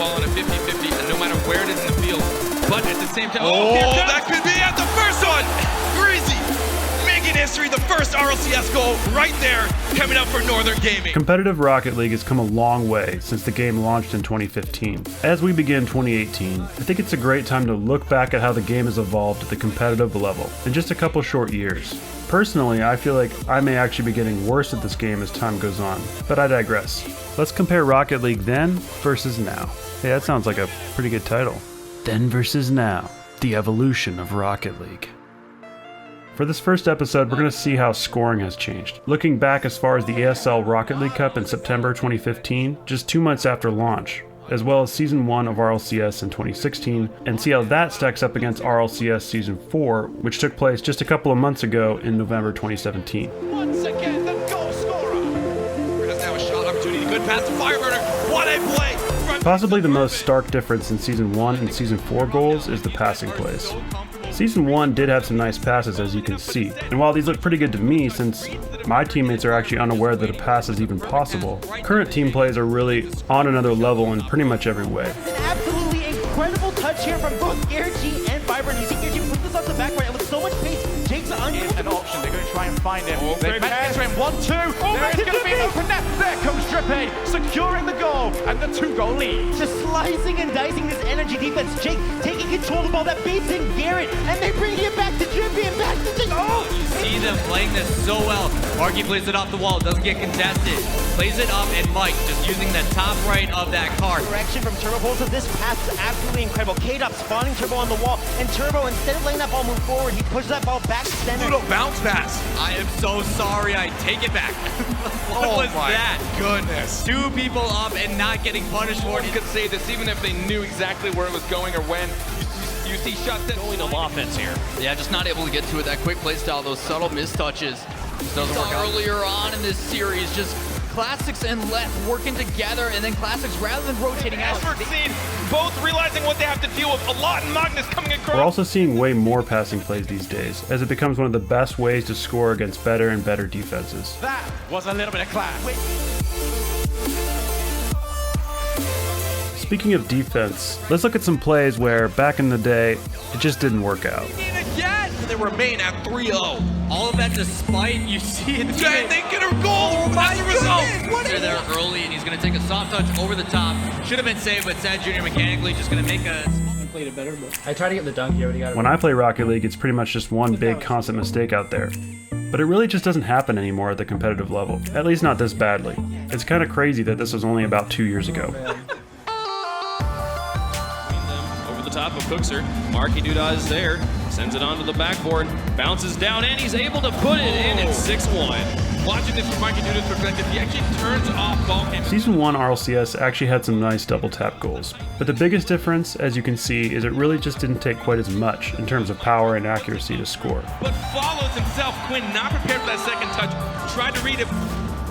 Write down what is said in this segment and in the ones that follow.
ball on a 50-50, and no matter where it is in the field. But at the same time, that could be at the first one. Greasy making history, the first RLCS goal right there, coming up for Northern Gaming. Competitive Rocket League has come a long way since the game launched in 2015. As we begin 2018, I think it's a great time to look back at how the game has evolved at the competitive level in just a couple short years. Personally, I feel like I may actually be getting worse at this game as time goes on, but I digress. Let's compare Rocket League then versus now. Hey, that sounds like a pretty good title. Then versus now, the evolution of Rocket League. For this first episode, we're going to see how scoring has changed. Looking back as far as the ESL Rocket League Cup in September 2015, just 2 months after launch, as well as Season 1 of RLCS in 2016, and see how that stacks up against RLCS Season 4, which took place just a couple of months ago in November 2017. Once again, the goal scorer. There's now a shot opportunity. Good pass to Fireburner. What a play! Possibly the most stark difference in Season 1 and Season 4 goals is the passing plays. Season 1 did have some nice passes, as you can see, and while these look pretty good to me since my teammates are actually unaware that a pass is even possible, current team plays are really on another level in pretty much every way. An absolutely incredible touch here from both Garrett G and Fiber. You see Garrett G put this off the back right, it looks so much pace. Jake's unable an option, they're going to try and find him. They managed to get him 1-2. There is going to be an open net. There comes Drippy, securing the goal and the 2-goal lead. just slicing and dicing this energy defense. Jake taking control of the ball that beats in Garrett, and they bring it back to Drippy and back to Jake. Oh! You see them playing this so well. Marky plays it off the wall, doesn't get contested. Plays it up, and Mike just using the top right of that card. Direction from Turbo Pulse of this pass is absolutely incredible. K-Dop spawning Turbo on the wall, and Turbo, instead of letting that ball move forward, he pushes that ball back to center. Little bounce pass. I am so sorry, I take it back. What was my that? goodness. 2 people up and not getting punished for it. could say this even if they knew exactly where it was going or when. You see shots that Going to offense here. Yeah, just not able to get to it. That quick play style, those subtle mistouches. Just doesn't work out. Earlier on in this series, just Classics and Left working together, and then Classics, rather than rotating out. Effort seen, both realizing what they have to deal with. A lot and Magnus coming across. We're also seeing way more passing plays these days, as it becomes one of the best ways to score against better and better defenses. That was a little bit of class. Speaking of defense, let's look at some plays where, back in the day, it just didn't work out. Again, they remain at 3-0. All of that despite, you see it. They get a goal as a result. They're there early, and he's going to take a soft touch over the top. Should have been saved, but Sad Jr. mechanically just going to make a... Played it better, but I tried to get the dunk here, but he got it. When I play Rocket League, it's pretty much just one big constant mistake out there. But it really just doesn't happen anymore at the competitive level, at least not this badly. It's kind of crazy that this was only about 2 years ago. Top of Cookser. Marky Doodah is there, sends it onto the backboard, bounces down, and he's able to put it in at 6-1. watching this from Marky Doodah's perspective, he actually turns off ball game. Season 1 RLCS actually had some nice double tap goals, but the biggest difference, as you can see, is it really just didn't take quite as much in terms of power and accuracy to score. But follows himself, Quinn not prepared for that second touch, tried to read it.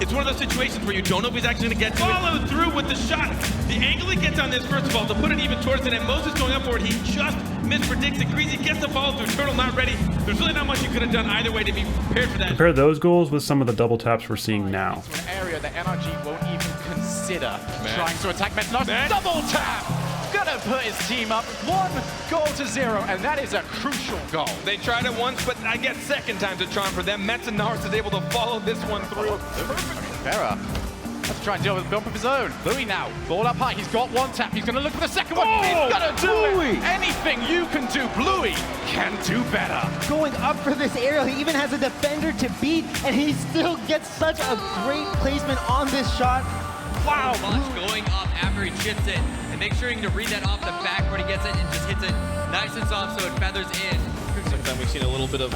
It's one of those situations where you don't know if he's actually going to get to it. Follow through with the shot. The angle he gets on this, first of all, to put it even towards it, and Moses going up for it, he just mispredicts it. Greasy gets the follow through, Turtle not ready. There's really not much you could have done either way to be prepared for that. Compare those goals with some of the double taps we're seeing now. An area that NRG won't even consider trying to attack Metanox. Double tap! Gonna put his team up 1-0, and that is a crucial goal. They tried it once, but I guess second time's a charm for them. Metanox is able to follow this one through. Vera has to try and deal with a bump of his own. Louis now, ball up high. He's got one tap. He's going to look for the second one. He's going to do it. Anything you can do, Bluey can do better. Going up for this aerial, he even has a defender to beat, and he still gets such a great placement on this shot. Wow, much going up after he chips it. And make sure you can read that off the back where he gets it and just hits it nice and soft so it feathers in. Sometimes we've seen a little bit of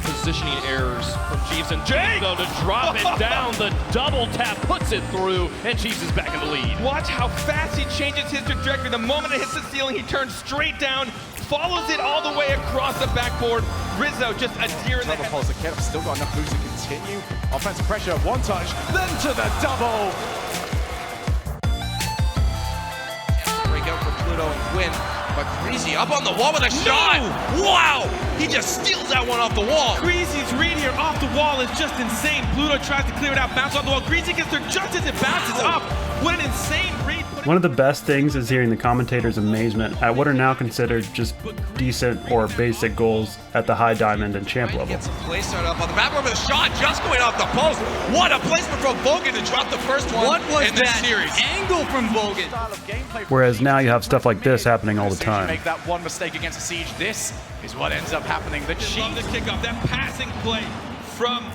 positioning errors from Chiefs, and Jake though to drop it down, the double tap puts it through, and Chiefs is back in the lead. Watch how fast he changes his trajectory. The moment it hits the ceiling, he turns straight down, follows it all the way across the backboard. Rizzo just a deer in the head. Pulse, the Kid still got enough moves to continue. Offensive pressure, one touch, then to the double. Break out for Pluto and Quinn. But Greasy up on the wall with a shot! Wow! He just steals that one off the wall. Greasy's read here off the wall is just insane. Pluto tries to clear it out, bounce off the wall. Greasy gets there just as it bounces up. What an insane read. One of the best things is hearing the commentators' amazement at what are now considered just decent or basic goals at the high diamond and champ level. Get some play started up on the backboard with a shot just going off the post. What a placement from Vogan to drop the first one in this series. Angle from Vogan. Whereas now you have stuff like this happening all the time. Make that one mistake against a Siege. This is what ends up happening. The cheat. Love the kickoff, that passing play from,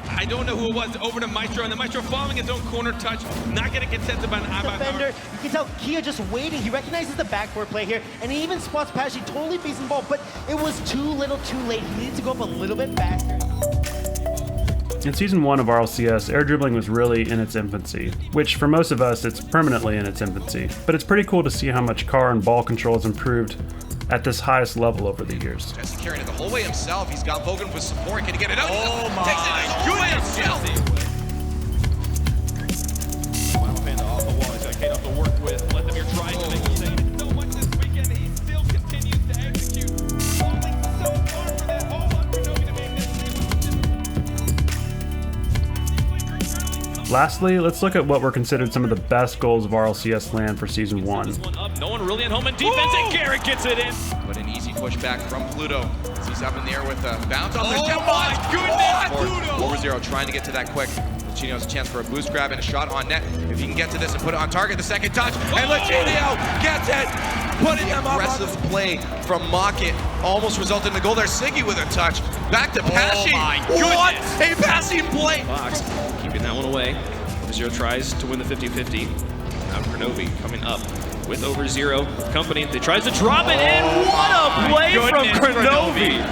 I don't know who it was, over to Maestro, and the Maestro following his own corner touch, not getting contested by an defender. You can tell Kia just waiting. He recognizes the backboard play here, and he even spots Pashy totally facing the ball, but it was too little too late. He needed to go up a little bit faster. In Season 1 of RLCS, air dribbling was really in its infancy, which for most of us, it's permanently in its infancy. But it's pretty cool to see how much car and ball control has improved at this highest level over the years. Jesse carrying it the whole way himself. He's got Vogan with support. Can he get it out? Oh my. Takes it the whole way himself. Final Panda off the wall. He's got Kate up to work with. Let them here try to make a save. So much this weekend, he still continues to execute. Falling so far for that home run for Novi to make this. Lastly, let's look at what were considered some of the best goals of RLCS land for Season 1. This one up. No one really at home in defense, and Garrett gets it in. But an easy pushback from Pluto. He's up in the air with a bounce off the Oh my goodness, Pluto! Over 0, trying to get to that quick. Luchino has a chance for a boost grab and a shot on net. If he can get to this and put it on target, the second touch, and Luchino gets it! Putting him aggressive play from Mockit almost resulted in the goal there. Siggy with a touch. Back to Pashy. Oh my goodness! What a passing play! Fox keeping that one away. Over 0 tries to win the 50-50. Now Kronovi coming up with Over 0 company. They tries to drop it in. What a play from Kronovi!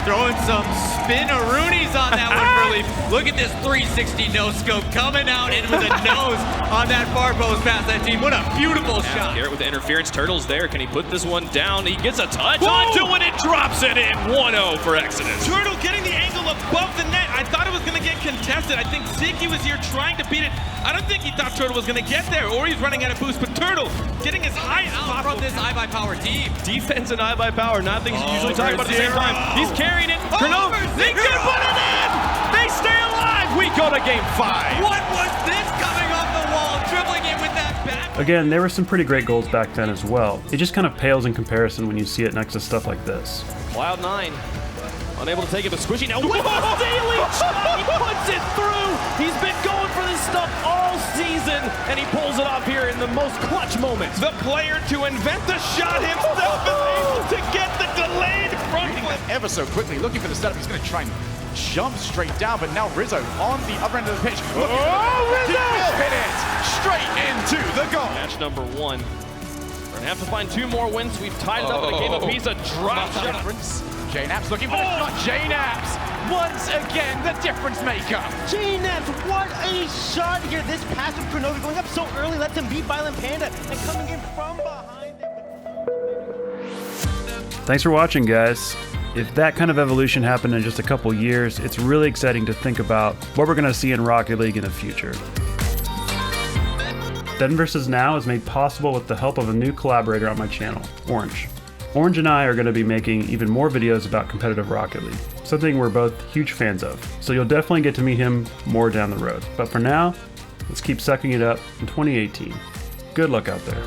Throwing some spin-a-roonies on that one, Burley. Look at this 360 no-scope coming out in with a nose on that far post past that team. What a beautiful shot. Garrett with the interference. Turtle's there. Can he put this one down? He gets a touch onto it and drops it in. 1-0 for Exodus. Turtle getting the angle above the net. I thought it was going to get contested. I think Ziki was here trying to beat it. I don't think he thought Turtle was going to get there, or he's running out of boost, but Turtle getting as high as possible. From this iBuyPower team. Defense and iBuyPower, not things you usually talk about at the same time. He's carrying it. Kronovi, they can put it in! They stay alive! We go to game 5. What was this coming off the wall, dribbling it with that back? Again, there were some pretty great goals back then as well. It just kind of pales in comparison when you see it next to stuff like this. Cloud9, unable to take it, but Squishy now with a daily shot. He puts it through. He's been going for this stuff all season, and he pulls it off here in the most clutch moments. The player to invent the shot himself is able to get the delayed front flip. Ever so quickly, looking for the setup. He's going to try and jump straight down, but now Rizzo on the other end of the pitch. Rizzo! Hit it straight into the goal. Match number 1. We're going to have to find 2 more wins. We've tied it up in a game apiece. A drop shot. Difference. J-Naps looking for the shot. J-Naps, once again, the difference maker. J-Naps, what a shot here. This pass from Kronovi going up so early lets him beat Violent Panda and coming in from behind. Thanks for watching, guys. If that kind of evolution happened in just a couple years, it's really exciting to think about what we're going to see in Rocket League in the future. Then vs. Now is made possible with the help of a new collaborator on my channel, Orange. Orange and I are going to be making even more videos about competitive Rocket League, something we're both huge fans of, so you'll definitely get to meet him more down the road. But for now, let's keep sucking it up in 2018. Good luck out there.